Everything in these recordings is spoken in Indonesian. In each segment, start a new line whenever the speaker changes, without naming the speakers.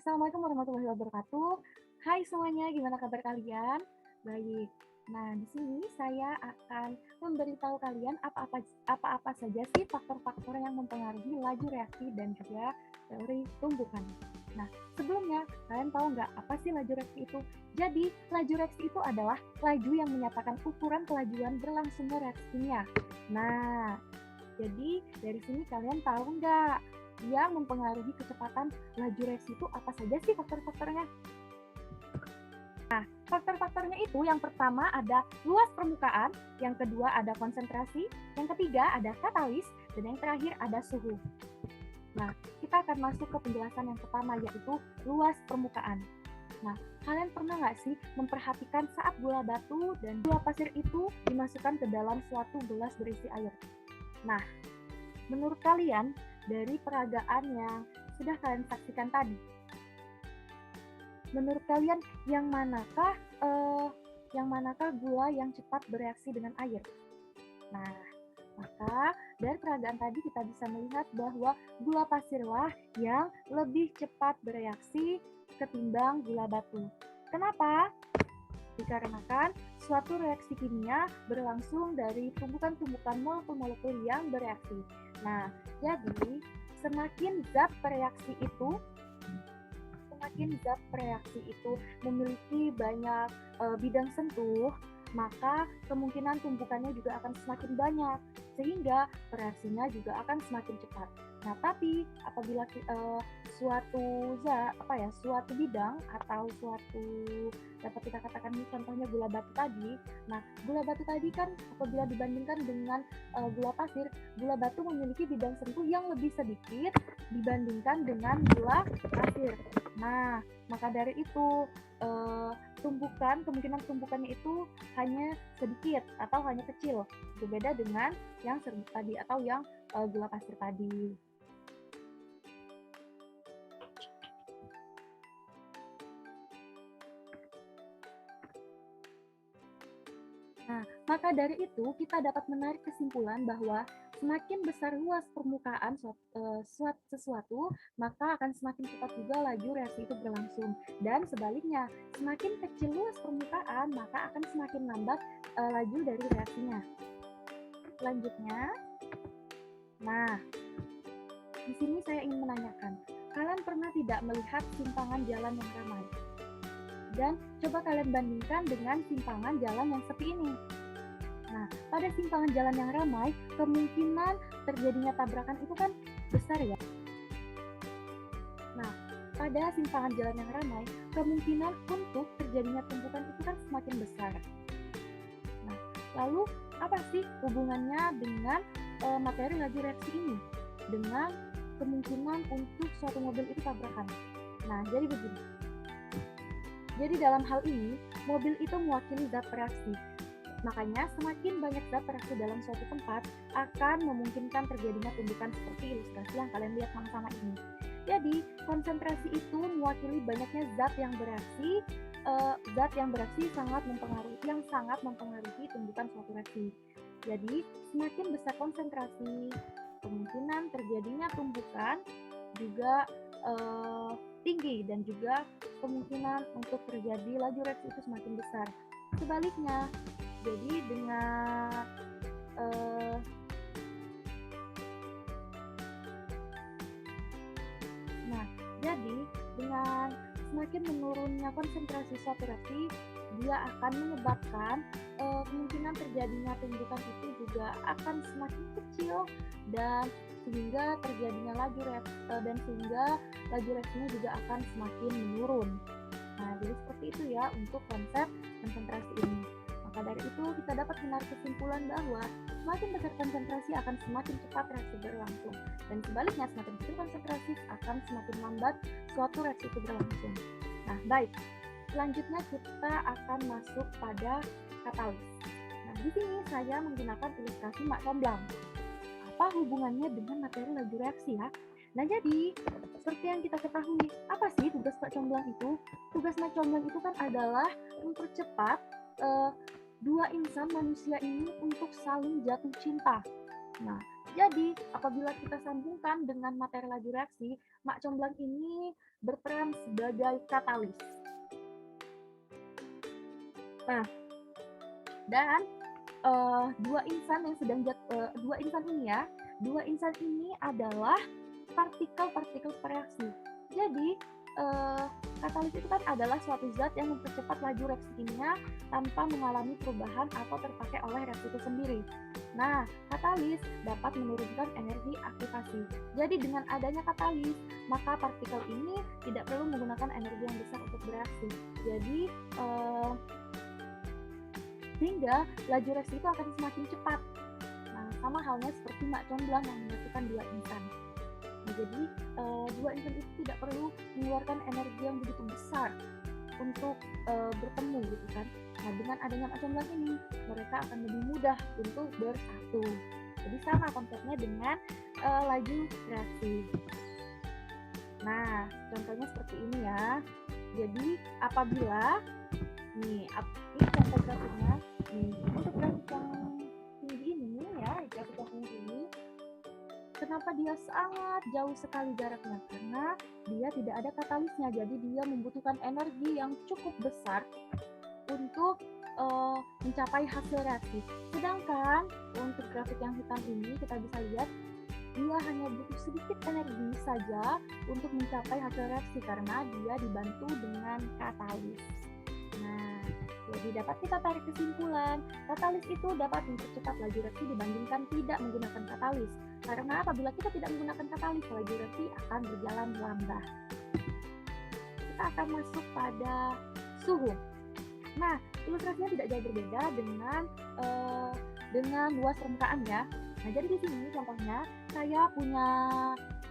Assalamualaikum warahmatullahi wabarakatuh. Hai semuanya, gimana kabar kalian? Baik. Nah, di sini saya akan memberitahu kalian apa-apa saja sih faktor-faktor yang mempengaruhi laju reaksi dan juga teori tumbuhan. Nah, sebelumnya kalian tahu nggak apa sih laju reaksi itu? Jadi, laju reaksi itu adalah laju yang menyatakan ukuran kelajuan berlangsungnya reaksi kimia. Nah, jadi dari sini kalian tahu nggak yang mempengaruhi kecepatan laju reaksi itu apa saja sih faktor-faktornya? Nah, faktor-faktornya itu yang pertama ada luas permukaan, yang kedua ada konsentrasi, yang ketiga ada katalis, dan yang terakhir ada suhu. Nah, kita akan masuk ke penjelasan yang pertama yaitu luas permukaan. Nah, kalian pernah nggak sih memperhatikan saat gula batu dan gula pasir itu dimasukkan ke dalam suatu gelas berisi air? Nah, menurut kalian dari peragaan yang sudah kalian saksikan tadi, menurut kalian yang manakah gula yang cepat bereaksi dengan air? Nah, maka dari peragaan tadi kita bisa melihat bahwa gula pasirlah yang lebih cepat bereaksi ketimbang gula batu. Kenapa? Dikarenakan suatu reaksi kimia berlangsung dari tumbukan-tumbukan molekul-molekul yang bereaksi. Nah, jadi semakin zat reaksi itu memiliki banyak bidang sentuh, maka kemungkinan tumbukannya juga akan semakin banyak, sehingga reaksinya juga akan semakin cepat. Nah, tapi apabila suatu bidang atau dapat kita katakan contohnya gula batu tadi. Nah, gula batu tadi kan apabila dibandingkan dengan gula pasir, gula batu memiliki bidang sentuh yang lebih sedikit dibandingkan dengan gula pasir. Nah, maka dari itu kemungkinan tumbukannya itu hanya sedikit atau hanya kecil, berbeda dengan yang serbuk tadi atau yang gula pasir tadi. Nah, maka dari itu kita dapat menarik kesimpulan bahwa semakin besar luas permukaan sesuatu, maka akan semakin cepat juga laju reaksi itu berlangsung. Dan sebaliknya, semakin kecil luas permukaan, maka akan semakin lambat laju dari reaksinya. Selanjutnya, nah, di sini saya ingin menanyakan, kalian pernah tidak melihat simpangan jalan yang ramai? Dan coba kalian bandingkan dengan simpangan jalan yang sepi ini. Nah, pada simpangan jalan yang ramai, kemungkinan terjadinya tabrakan itu kan besar ya. Nah, pada simpangan jalan yang ramai, kemungkinan untuk terjadinya tumpukan itu kan semakin besar. Nah, lalu apa sih hubungannya dengan materi laju reaksi ini? Dengan kemungkinan untuk suatu mobil itu tabrakan. Nah, jadi begini. Jadi dalam hal ini, mobil itu mewakili zat reaksi. Makanya semakin banyak zat reaksi dalam suatu tempat akan memungkinkan terjadinya tumbukan seperti ilustrasi yang kalian lihat sama-sama ini. Jadi konsentrasi itu mewakili banyaknya zat yang bereaksi sangat mempengaruhi tumbukan suatu reaksi. Jadi semakin besar konsentrasi, kemungkinan terjadinya tumbukan juga tinggi dan juga kemungkinan untuk terjadi laju reaksi itu semakin besar. Sebaliknya, jadi dengan semakin menurunnya konsentrasi suatu reaksi, dia akan menyebabkan kemungkinan terjadinya tumbukan itu juga akan semakin kecil dan sehingga terjadinya laju reaksinya juga akan semakin menurun. Nah, jadi seperti itu ya untuk konsep konsentrasi ini. Maka dari itu kita dapat menarik kesimpulan bahwa semakin besar konsentrasi akan semakin cepat reaksi berlangsung, dan sebaliknya semakin kecil konsentrasi akan semakin lambat suatu reaksi itu berlangsung. Nah, baik. Selanjutnya kita akan masuk pada katalis. Nah, di sini saya menggunakan ilustrasi mak comblang. Apa hubungannya dengan materi laju reaksi ya? Nah, jadi seperti yang kita ketahui, apa sih tugas mak comblang itu? Tugas mak comblang itu kan adalah mempercepat dua insan manusia ini untuk saling jatuh cinta. Nah, Jadi, apabila kita sambungkan dengan materi laju reaksi, mak comblang ini berperan sebagai katalis. Nah, dan dua insan ini adalah partikel-partikel bereaksi. Jadi, katalis itu kan adalah suatu zat yang mempercepat laju reaksi kimia tanpa mengalami perubahan atau terpakai oleh reaksi itu sendiri. Nah, katalis dapat menurunkan energi aktivasi. Jadi dengan adanya katalis, maka partikel ini tidak perlu menggunakan energi yang besar untuk bereaksi. Jadi sehingga laju reaksi itu akan semakin cepat. Nah, sama halnya seperti mak comblang yang menyatukan dua insan. Nah, jadi dua insan itu tidak perlu mengeluarkan energi yang begitu besar untuk bertemu gitu kan. Nah, dengan adanya mak comblang ini, mereka akan lebih mudah untuk bersatu. Jadi sama konsepnya dengan laju reaksi. Nah, contohnya seperti ini ya. Jadi apabila ini contoh grafiknya. Untuk grafik yang tinggi ini ya, grafik yang tinggi ini, kenapa dia sangat jauh sekali jaraknya? Karena dia tidak ada katalisnya, jadi dia membutuhkan energi yang cukup besar untuk mencapai hasil reaksi. Sedangkan untuk grafik yang hitam ini kita bisa lihat dia hanya butuh sedikit energi saja untuk mencapai hasil reaksi karena dia dibantu dengan katalis. Nah, jadi dapat kita tarik kesimpulan, katalis itu dapat mempercepat laju reaksi dibandingkan tidak menggunakan katalis. Karena apabila kita tidak menggunakan katalis, laju reaksi akan berjalan lambat. Kita akan masuk pada suhu. Nah, ilustrasinya tidak jauh berbeda dengan luas permukaan ya. Nah, jadi di sini contohnya saya punya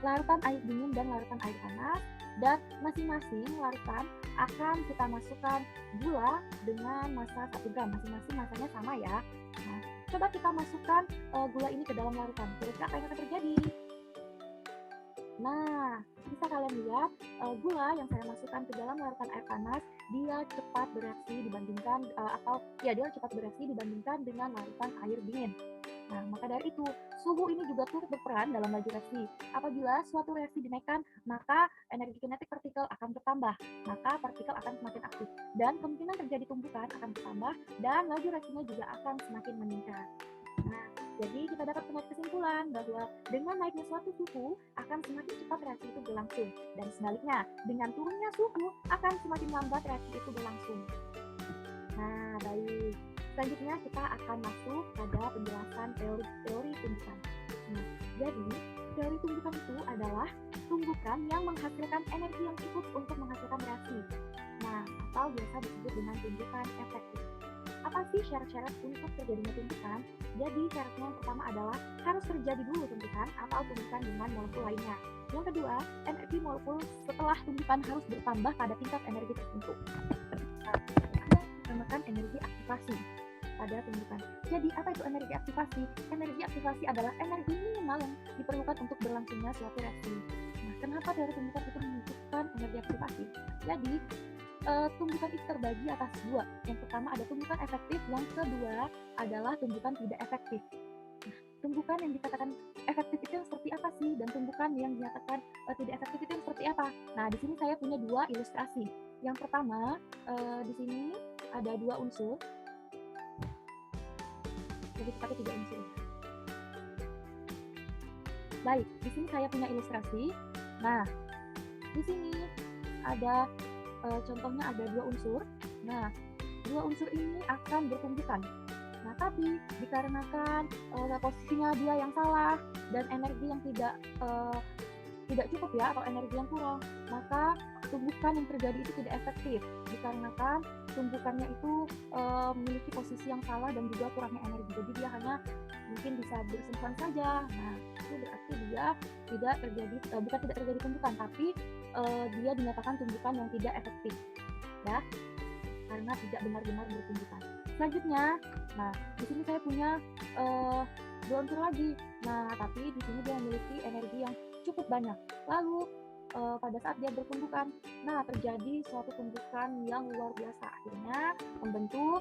larutan air dingin dan larutan air panas, dan masing-masing larutan akan kita masukkan gula dengan massa 1 gram. Masing-masing massanya sama ya. Nah, coba kita masukkan gula ini ke dalam larutan. Kira-kira apa yang akan terjadi? Nah, bisa kalian lihat gula yang saya masukkan ke dalam larutan air panas, dia cepat bereaksi dibandingkan dengan larutan air dingin. Nah, maka dari itu, suhu ini juga turut berperan dalam laju reaksi. Apabila suatu reaksi dinaikkan, maka energi kinetik partikel akan bertambah, maka partikel akan semakin aktif, dan kemungkinan terjadi tumbukan akan bertambah, dan laju reaksinya juga akan semakin meningkat. Nah, jadi kita dapat menarik kesimpulan bahwa dengan naiknya suatu suhu akan semakin cepat reaksi itu berlangsung, dan sebaliknya, dengan turunnya suhu akan semakin lambat reaksi itu berlangsung. Nah, baik. Selanjutnya kita akan masuk pada penjelasan teori tumbukan. Nah, jadi teori tumbukan itu adalah tumbukan yang menghasilkan energi yang cukup untuk menghasilkan reaksi. Nah, atau biasa disebut dengan tumbukan efektif. Apa sih syarat-syarat untuk terjadinya tumbukan? Jadi syaratnya yang pertama adalah harus terjadi dulu tumbukan atau tumbukan dengan molekul lainnya. Yang kedua, energi molekul setelah tumbukan harus bertambah pada tingkat energi tertentu. Dinamakan energi aktivasi pada tumbukan. Jadi apa itu energi aktivasi? Energi aktivasi adalah energi minimal yang diperlukan untuk berlangsungnya suatu reaksi. Nah, kenapa teori tumbukan itu menunjukkan energi aktivasi? Jadi tumbukan itu terbagi atas dua. Yang pertama ada tumbukan efektif, yang kedua adalah tumbukan tidak efektif. Nah, tumbukan yang dikatakan efektif itu yang seperti apa sih? Dan tumbukan yang dinyatakan tidak efektif itu yang seperti apa? Nah, di sini saya punya dua ilustrasi. Yang pertama, di sini ada dua unsur. Lebih tepatnya 3 unsur. Baik, di sini saya punya ilustrasi. Nah, di sini ada contohnya ada 2 unsur. Nah, 2 unsur ini akan bertumbukan. Nah, tapi dikarenakan posisinya dia yang salah dan energi yang tidak cukup ya, atau energi yang kurang, maka tumbukan yang terjadi itu tidak efektif dikarenakan tumbukannya itu memiliki posisi yang salah dan juga kurangnya energi. Jadi dia hanya mungkin bisa bersentuhan saja. Nah, itu berarti dia bukan tidak terjadi tumbukan, tapi dia dinyatakan tumbukan yang tidak efektif ya, karena tidak benar-benar bertumbukan. Selanjutnya, nah di sini saya punya 2 unsur lagi. Nah, tapi di sini dia memiliki energi yang cukup banyak. Lalu pada saat dia bertumbukan, nah terjadi suatu tumbukan yang luar biasa, akhirnya membentuk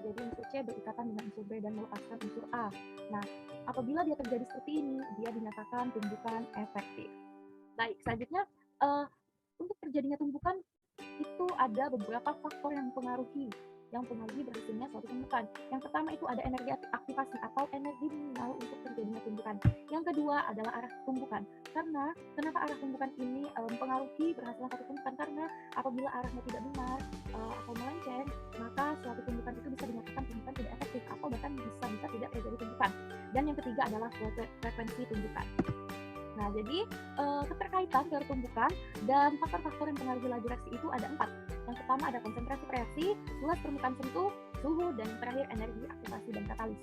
jadi unsur C berikatan dengan unsur B dan melepaskan unsur A. Nah, apabila dia terjadi seperti ini, dia dinyatakan tumbukan efektif. Baik, selanjutnya untuk terjadinya tumbukan itu ada beberapa faktor yang mempengaruhi berhasilnya suatu tumbukan. Yang pertama itu ada energi aktivasi atau energi minimal untuk terjadinya tumbukan. Yang kedua adalah arah tumbukan. Karena kenapa arah tumbukan ini mempengaruhi berhasilnya suatu tumbukan? Karena apabila arahnya tidak benar atau melenceng, maka suatu tumbukan itu bisa dinyatakan tumbukan tidak efektif atau bahkan bisa tidak terjadi tumbukan. Dan yang ketiga adalah frekuensi tumbukan. Nah, jadi keterkaitan dari tumbukan dan faktor-faktor yang mempengaruhi laju reaksi itu ada 4. Yang pertama ada konsentrasi reaksi, luas permukaan sentuh, suhu, dan yang terakhir energi aktivasi dan katalis.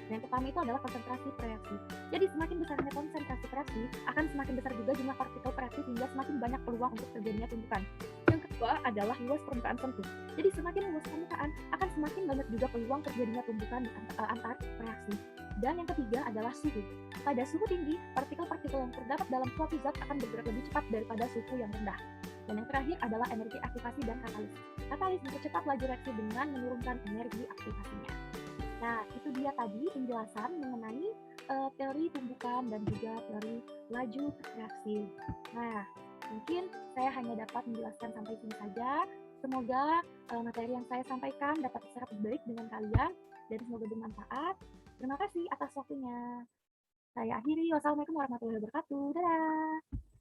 Nah, yang pertama itu adalah konsentrasi reaksi. Jadi semakin besarnya konsentrasi reaksi, akan semakin besar juga jumlah partikel reaksi sehingga semakin banyak peluang untuk terjadinya tumbukan. Yang kedua adalah luas permukaan sentuh. Jadi semakin luas permukaan, akan semakin banyak juga peluang terjadinya tumbukan antar reaksi. Dan yang ketiga adalah suhu. Pada suhu tinggi, partikel-partikel yang terdapat dalam suatu zat akan bergerak lebih cepat daripada suhu yang rendah. Dan yang terakhir adalah energi aktivasi dan katalis. Katalis mempercepat laju reaksi dengan menurunkan energi aktivasinya. Nah, itu dia tadi penjelasan mengenai teori tumbukan dan juga teori laju reaksi. Nah, mungkin saya hanya dapat menjelaskan sampai sini saja. Semoga materi yang saya sampaikan dapat terserap baik dengan kalian dan semoga bermanfaat. Terima kasih atas waktunya. Saya akhiri. Wassalamualaikum warahmatullahi wabarakatuh. Dadah.